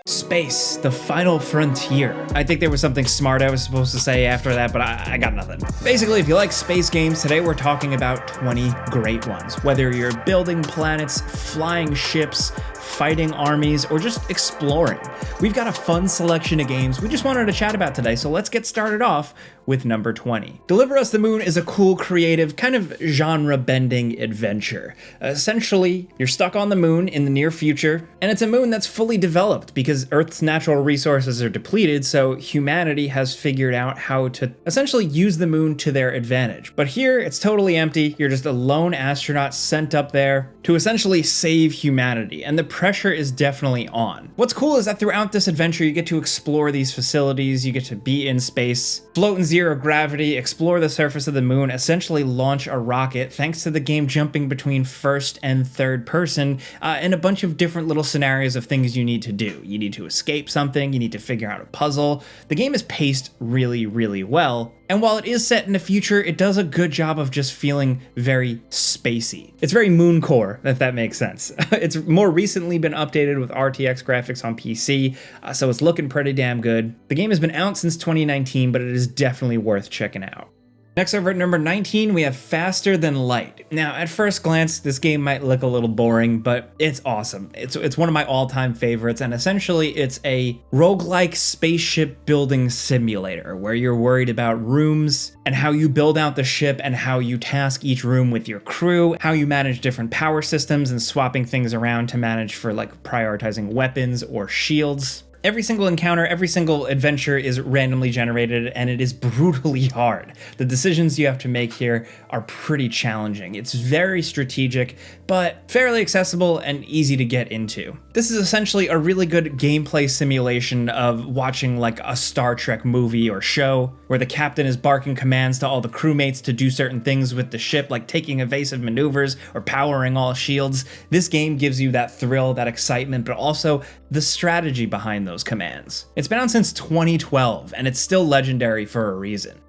Space, the final frontier. I think there was something smart I was supposed to say after that, but I got nothing. Basically, if you like space games, today we're talking about 20 great ones. Whether you're building planets, flying ships, fighting armies, or just exploring, we've got a fun selection of games we just wanted to chat about today, so let's get started off with number 20. Deliver Us the Moon is a cool, creative, kind of genre-bending adventure. Essentially, you're stuck on the moon in the near future, and it's a moon that's fully developed because Earth's natural resources are depleted, so humanity has figured out how to essentially use the moon to their advantage. But here, it's totally empty. You're just a lone astronaut sent up there to essentially save humanity, and the pressure is definitely on. What's cool is that throughout this adventure, you get to explore these facilities, you get to be in space, float in zero gravity, explore the surface of the moon, essentially launch a rocket, thanks to the game jumping between first and third person, and a bunch of different little scenarios of things you need to do. You need to escape something, you need to figure out a puzzle. The game is paced really, really well. And while it is set in the future, it does a good job of just feeling very spacey. It's very moon core, if that makes sense. It's more recently been updated with RTX graphics on PC, so it's looking pretty damn good. The game has been out since 2019, but it is definitely worth checking out. Next, over at number 19, we have Faster Than Light. Now, at first glance, this game might look a little boring, but it's awesome. It's one of my all-time favorites, and essentially it's a roguelike spaceship building simulator where you're worried about rooms and how you build out the ship and how you task each room with your crew, how you manage different power systems and swapping things around to manage for like prioritizing weapons or shields. Every single encounter, every single adventure is randomly generated, and it is brutally hard. The decisions you have to make here are pretty challenging. It's very strategic, but fairly accessible and easy to get into. This is essentially a really good gameplay simulation of watching like a Star Trek movie or show, where the captain is barking commands to all the crewmates to do certain things with the ship, like taking evasive maneuvers or powering all shields. This game gives you that thrill, that excitement, but also the strategy behind those commands. It's been out since 2012, and it's still legendary for a reason.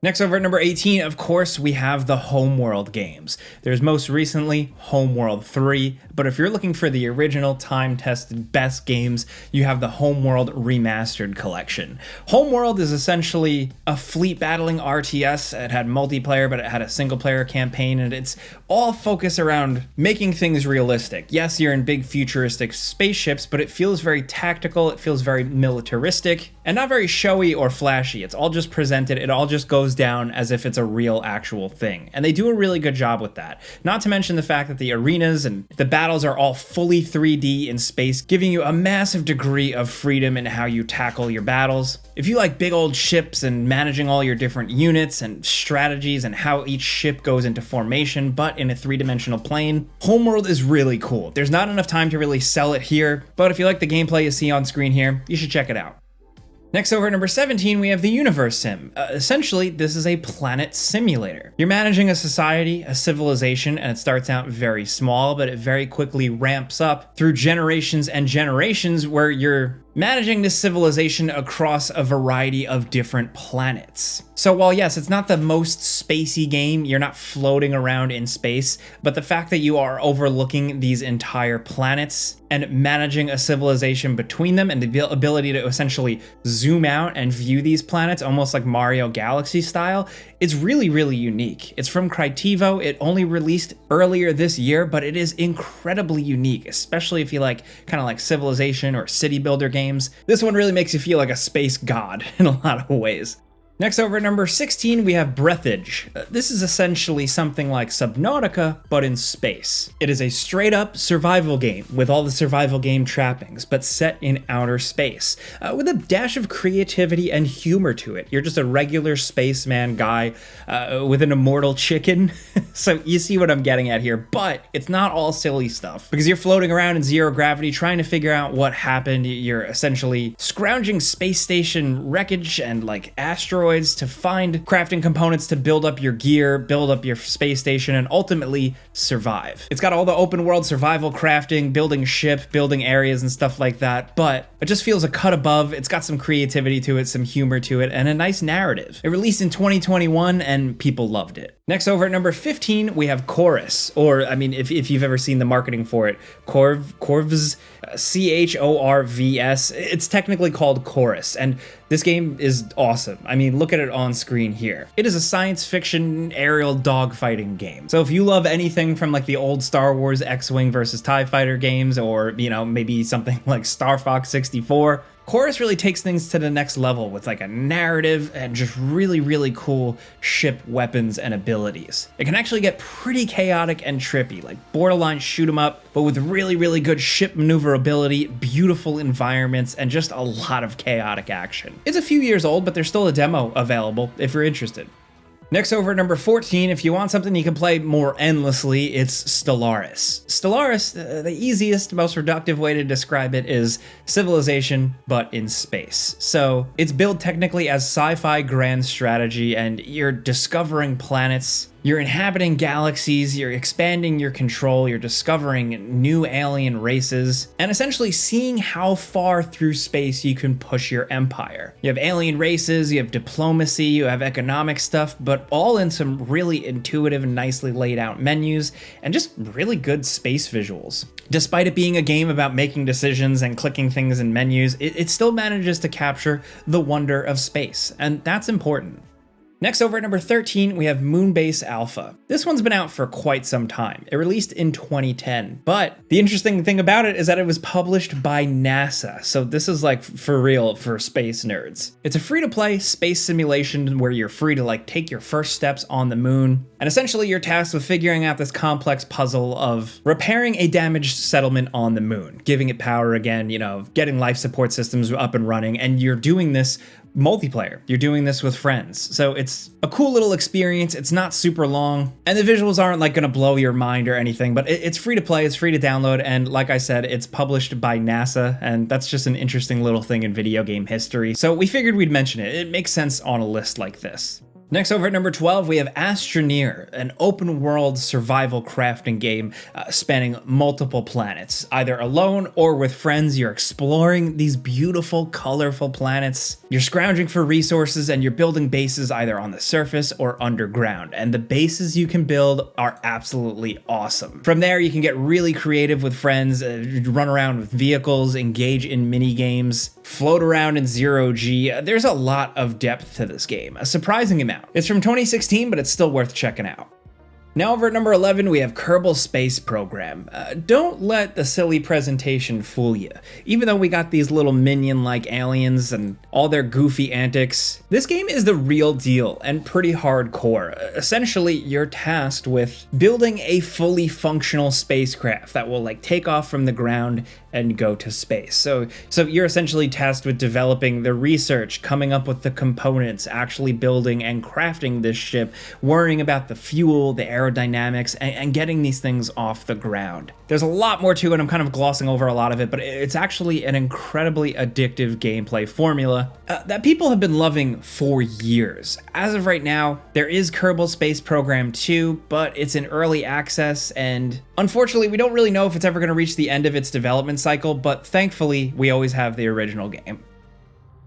Next, over at number 18, of course, we have the Homeworld games. There's most recently Homeworld 3, but if you're looking for the original time-tested best games, you have the Homeworld Remastered collection. Homeworld is essentially a fleet battling RTS. It had multiplayer, but it had a single-player campaign, and it's all focused around making things realistic. Yes, you're in big futuristic spaceships, but it feels very tactical, it feels very militaristic, and not very showy or flashy. It's all just presented, it all just goes down as if it's a real actual thing. And they do a really good job with that. Not to mention the fact that the arenas and the battles are all fully 3D in space, giving you a massive degree of freedom in how you tackle your battles. If you like big old ships and managing all your different units and strategies and how each ship goes into formation, but in a three-dimensional plane, Homeworld is really cool. There's not enough time to really sell it here, but if you like the gameplay you see on screen here, you should check it out. Next, over at number 17, we have the Universim. Essentially, this is a planet simulator. You're managing a society, a civilization, and it starts out very small, but it very quickly ramps up through generations and generations where you're managing this civilization across a variety of different planets. So while yes, it's not the most spacey game, you're not floating around in space, but the fact that you are overlooking these entire planets and managing a civilization between them and the ability to essentially zoom out and view these planets almost like Mario Galaxy style, it's really, really unique. It's from Crytevo. It only released earlier this year, but it is incredibly unique, especially if you like kind of like civilization or city builder games. This one really makes you feel like a space god in a lot of ways. Next, over at number 16, we have Breathedge. This is essentially something like Subnautica, but in space. It is a straight-up survival game with all the survival game trappings, but set in outer space, with a dash of creativity and humor to it. You're just a regular spaceman guy with an immortal chicken, so you see what I'm getting at here, but it's not all silly stuff, because you're floating around in zero gravity trying to figure out what happened. You're essentially scrounging space station wreckage and like asteroids to find crafting components to build up your gear, build up your space station, and ultimately survive. It's got all the open world survival crafting, building ship, building areas and stuff like that, but it just feels a cut above. It's got some creativity to it, some humor to it, and a nice narrative. It released in 2021 and people loved it. Next, over at number 15, we have Chorus, or I mean, if you've ever seen the marketing for it, Corvs, Chorvs. It's technically called Chorus, and this game is awesome. I mean, look at it on screen here. It is a science fiction aerial dogfighting game. So if you love anything from like the old Star Wars X-Wing versus TIE Fighter games, or maybe something like Star Fox 64, Chorus really takes things to the next level with like a narrative and just really, really cool ship weapons and abilities. It can actually get pretty chaotic and trippy, like borderline shoot 'em up, but with really, really good ship maneuverability, beautiful environments, and just a lot of chaotic action. It's a few years old, but there's still a demo available if you're interested. Next, over at number 14, if you want something you can play more endlessly, it's Stellaris. Stellaris, the easiest, most reductive way to describe it is Civilization, but in space. So it's billed technically as sci-fi grand strategy, and you're discovering planets, you're inhabiting galaxies, you're expanding your control, you're discovering new alien races, and essentially seeing how far through space you can push your empire. You have alien races, you have diplomacy, you have economic stuff, but all in some really intuitive and nicely laid out menus, and just really good space visuals. Despite it being a game about making decisions and clicking things in menus, it still manages to capture the wonder of space, and that's important. Next, over at number 13, we have Moonbase Alpha. This one's been out for quite some time. It released in 2010, but the interesting thing about it is that it was published by NASA, so this is like for real for space nerds. It's a free-to-play space simulation where you're free to like take your first steps on the moon, and essentially you're tasked with figuring out this complex puzzle of repairing a damaged settlement on the moon, giving it power again, getting life support systems up and running, and you're doing this multiplayer. You're doing this with friends. So it's a cool little experience. It's not super long, and the visuals aren't like gonna blow your mind or anything, but it's free to play, it's free to download, and like I said, it's published by NASA, and that's just an interesting little thing in video game history. So we figured we'd mention it. It makes sense on a list like this. Next, over at number 12, we have Astroneer, an open-world survival crafting game spanning multiple planets. Either alone or with friends, you're exploring these beautiful, colorful planets. You're scrounging for resources and you're building bases either on the surface or underground, and the bases you can build are absolutely awesome. From there, you can get really creative with friends, run around with vehicles, engage in mini-games, float around in zero-G. There's a lot of depth to this game, a surprising amount. It's from 2016, but it's still worth checking out. Now over at number 11, we have Kerbal Space Program. Don't let the silly presentation fool you. Even though we got these little minion-like aliens and all their goofy antics, this game is the real deal and pretty hardcore. Essentially, you're tasked with building a fully functional spacecraft that will take off from the ground and go to space. So you're essentially tasked with developing the research, coming up with the components, actually building and crafting this ship, worrying about the fuel, the aerodynamics, and getting these things off the ground. There's a lot more to it. I'm kind of glossing over a lot of it, but it's actually an incredibly addictive gameplay formula that people have been loving for years. As of right now, there is Kerbal Space Program 2, but it's in early access, and unfortunately, we don't really know if it's ever going to reach the end of its development cycle, but thankfully, we always have the original game.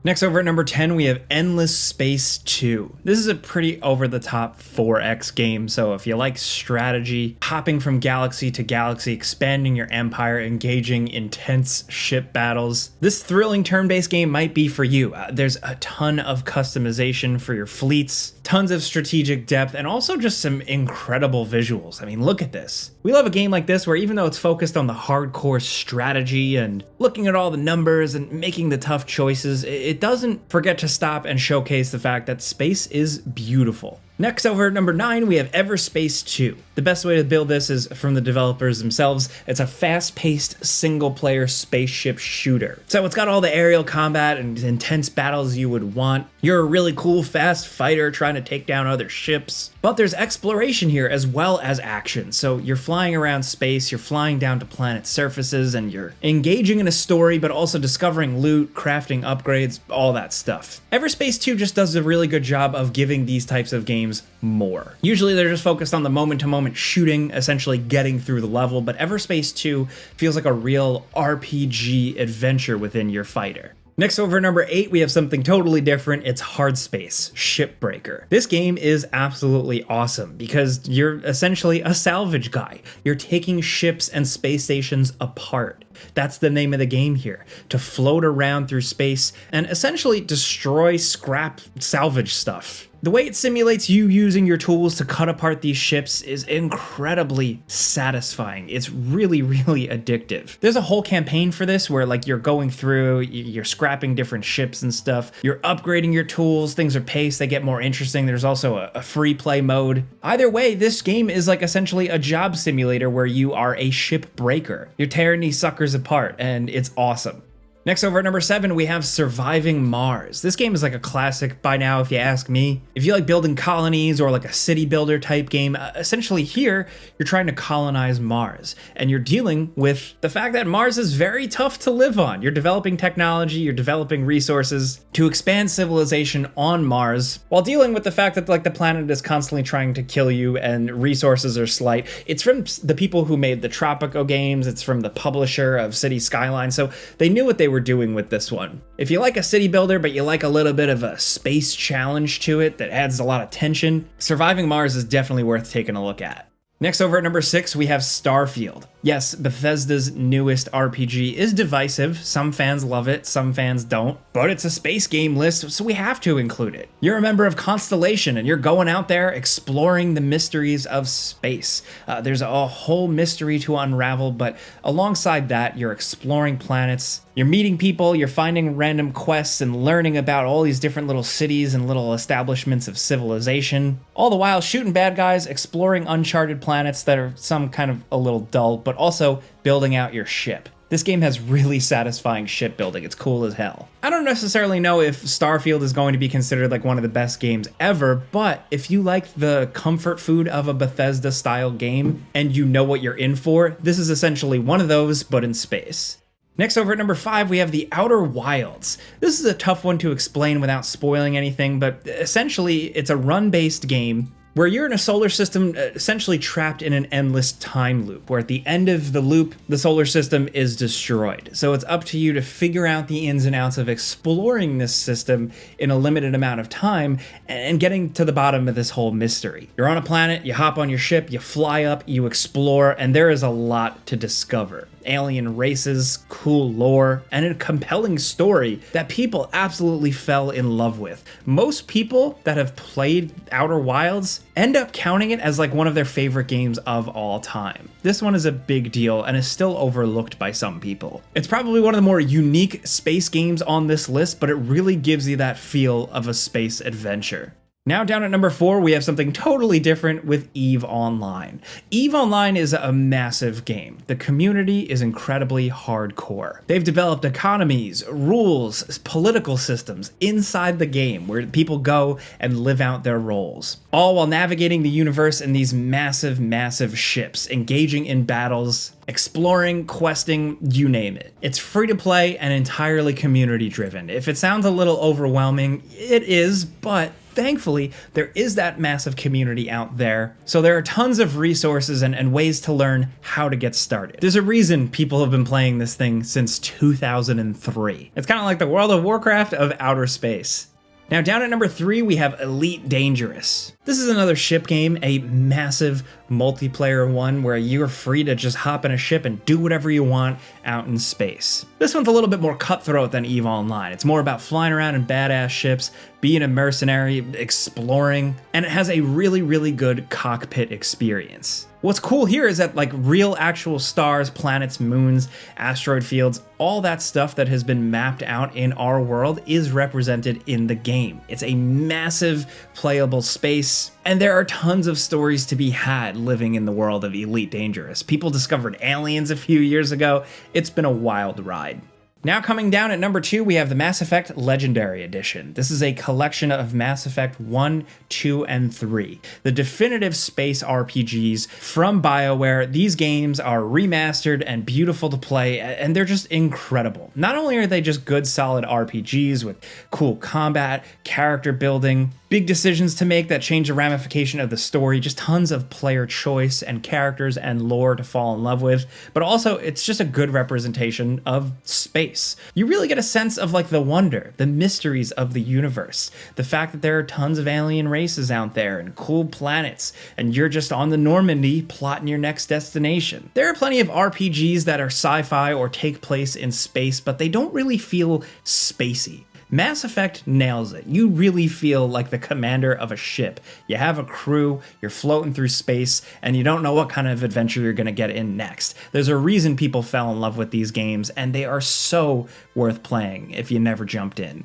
Next, over at number 10, we have Endless Space 2. This is a pretty over-the-top 4X game, so if you like strategy, hopping from galaxy to galaxy, expanding your empire, engaging intense ship battles, this thrilling turn-based game might be for you. There's a ton of customization for your fleets, tons of strategic depth, and also just some incredible visuals. I mean, look at this. We love a game like this where even though it's focused on the hardcore strategy and looking at all the numbers and making the tough choices, it doesn't forget to stop and showcase the fact that space is beautiful. Next, over at number 9, we have Everspace 2. The best way to build this is from the developers themselves. It's a fast-paced, single-player spaceship shooter. So it's got all the aerial combat and intense battles you would want. You're a really cool, fast fighter trying to take down other ships. But there's exploration here as well as action. So you're flying around space, you're flying down to planet surfaces, and you're engaging in a story, but also discovering loot, crafting upgrades, all that stuff. Everspace 2 just does a really good job of giving these types of games more. Usually they're just focused on the moment-to-moment shooting, essentially getting through the level, but Everspace 2 feels like a real RPG adventure within your fighter. Next, over at number 8, we have something totally different. It's Hardspace Shipbreaker. This game is absolutely awesome because you're essentially a salvage guy. You're taking ships and space stations apart. That's the name of the game here, to float around through space and essentially destroy, scrap, salvage stuff. The way it simulates you using your tools to cut apart these ships is incredibly satisfying. It's really, really addictive. There's a whole campaign for this where like you're going through, you're scrapping different ships and stuff, you're upgrading your tools, things are paced, they get more interesting. There's also a free play mode. Either way, this game is like essentially a job simulator where you are a ship breaker. You're tearing these suckers apart and it's awesome. Next, over at number 7, we have Surviving Mars. This game is like a classic by now, if you ask me. If you like building colonies or like a city builder type game, essentially here, you're trying to colonize Mars. And you're dealing with the fact that Mars is very tough to live on. You're developing technology, you're developing resources to expand civilization on Mars, while dealing with the fact that like the planet is constantly trying to kill you and resources are slight. It's from the people who made the Tropico games, it's from the publisher of City Skylines, so they knew what they were doing with this one. If you like a city builder, but you like a little bit of a space challenge to it that adds a lot of tension, Surviving Mars is definitely worth taking a look at. Next, over at number 6, we have Starfield. Yes, Bethesda's newest RPG is divisive. Some fans love it, some fans don't, but it's a space game list, so we have to include it. You're a member of Constellation, and you're going out there exploring the mysteries of space. There's a whole mystery to unravel, but alongside that, you're exploring planets, you're meeting people, you're finding random quests and learning about all these different little cities and little establishments of civilization, all the while shooting bad guys, exploring uncharted planets that are some kind of a little dull, but also building out your ship. This game has really satisfying shipbuilding. It's cool as hell. I don't necessarily know if Starfield is going to be considered like one of the best games ever, but if you like the comfort food of a Bethesda style game and you know what you're in for, this is essentially one of those, but in space. Next, over at number 5, we have The Outer Wilds. This is a tough one to explain without spoiling anything, but essentially it's a run-based game where you're in a solar system essentially trapped in an endless time loop, where at the end of the loop, the solar system is destroyed. So it's up to you to figure out the ins and outs of exploring this system in a limited amount of time and getting to the bottom of this whole mystery. You're on a planet, you hop on your ship, you fly up, you explore, and there is a lot to discover. Alien races, cool lore, and a compelling story that people absolutely fell in love with. Most people that have played Outer Wilds end up counting it as like one of their favorite games of all time. This one is a big deal and is still overlooked by some people. It's probably one of the more unique space games on this list, but it really gives you that feel of a space adventure. Now down at number 4, we have something totally different with EVE Online. EVE Online is a massive game. The community is incredibly hardcore. They've developed economies, rules, political systems inside the game where people go and live out their roles, all while navigating the universe in these massive, massive ships, engaging in battles, exploring, questing, you name it. It's free to play and entirely community driven. If it sounds a little overwhelming, it is, but thankfully, there is that massive community out there, so there are tons of resources and ways to learn how to get started. There's a reason people have been playing this thing since 2003. It's kind of like the World of Warcraft of outer space. Now down at number 3, we have Elite Dangerous. This is another ship game, a massive multiplayer one where you're free to just hop in a ship and do whatever you want out in space. This one's a little bit more cutthroat than EVE Online. It's more about flying around in badass ships, being a mercenary, exploring, and it has a really, really good cockpit experience. What's cool here is that like real actual stars, planets, moons, asteroid fields, all that stuff that has been mapped out in our world is represented in the game. It's a massive playable space, and there are tons of stories to be had living in the world of Elite Dangerous. People discovered aliens a few years ago. It's been a wild ride. Now coming down at number 2, we have the Mass Effect Legendary Edition. This is a collection of Mass Effect 1, 2, and 3, the definitive space RPGs from BioWare. These games are remastered and beautiful to play, and they're just incredible. Not only are they just good, solid RPGs with cool combat, character building, big decisions to make that change the ramification of the story, just tons of player choice and characters and lore to fall in love with, but also it's just a good representation of space. You really get a sense of like the wonder, the mysteries of the universe, the fact that there are tons of alien races out there and cool planets, and you're just on the Normandy plotting your next destination. There are plenty of RPGs that are sci-fi or take place in space, but they don't really feel spacey. Mass Effect nails it. You really feel like the commander of a ship. You have a crew, you're floating through space, and you don't know what kind of adventure you're going to get in next. There's a reason people fell in love with these games, and they are so worth playing if you never jumped in.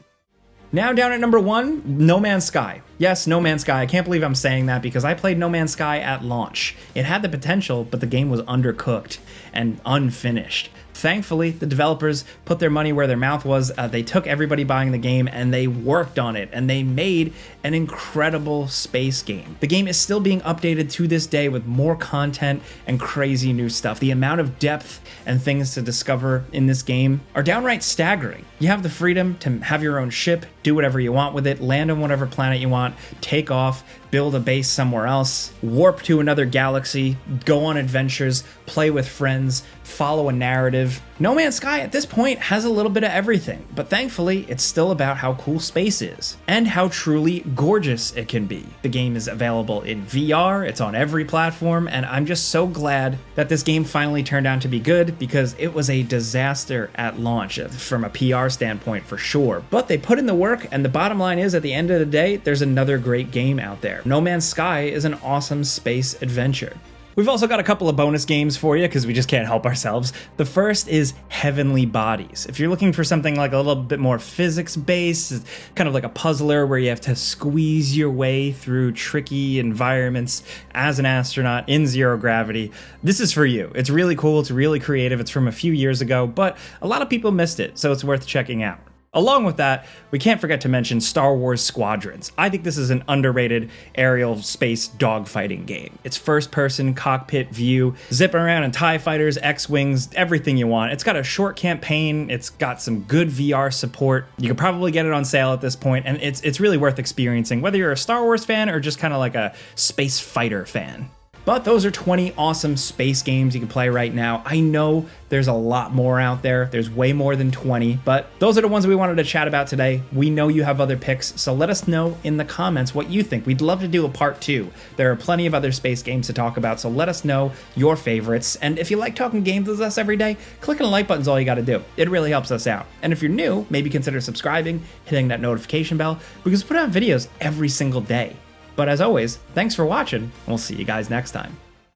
Now down at number 1, No Man's Sky. Yes, No Man's Sky. I can't believe I'm saying that because I played No Man's Sky at launch. It had the potential, but the game was undercooked and unfinished. Thankfully, the developers put their money where their mouth was. They took everybody buying the game and they worked on it, and they made an incredible space game. The game is still being updated to this day with more content and crazy new stuff. The amount of depth and things to discover in this game are downright staggering. You have the freedom to have your own ship, do whatever you want with it, land on whatever planet you want, take off, build a base somewhere else, warp to another galaxy, go on adventures, play with friends, follow a narrative. No Man's Sky at this point has a little bit of everything, but thankfully it's still about how cool space is and how truly gorgeous it can be. The game is available in VR, it's on every platform, and I'm just so glad that this game finally turned out to be good because it was a disaster at launch from a PR standpoint for sure. But they put in the work, and the bottom line is at the end of the day, there's another great game out there. No Man's Sky is an awesome space adventure. We've also got a couple of bonus games for you because we just can't help ourselves. The first is Heavenly Bodies. If you're looking for something like a little bit more physics-based, kind of like a puzzler where you have to squeeze your way through tricky environments as an astronaut in zero gravity, this is for you. It's really cool, it's really creative, it's from a few years ago, but a lot of people missed it, so it's worth checking out. Along with that, we can't forget to mention Star Wars Squadrons. I think this is an underrated aerial space dogfighting game. It's first-person cockpit view, zipping around in TIE fighters, X-Wings, everything you want. It's got a short campaign, it's got some good VR support. You could probably get it on sale at this point, and it's really worth experiencing, whether you're a Star Wars fan or just kind of like a space fighter fan. But those are 20 awesome space games you can play right now. I know there's a lot more out there. There's way more than 20, but those are the ones we wanted to chat about today. We know you have other picks, so let us know in the comments what you think. We'd love to do a part 2. There are plenty of other space games to talk about, so let us know your favorites. And if you like talking games with us every day, clicking the like button's all you gotta do. It really helps us out. And if you're new, maybe consider subscribing, hitting that notification bell, because we put out videos every single day. But as always, thanks for watching, and we'll see you guys next time.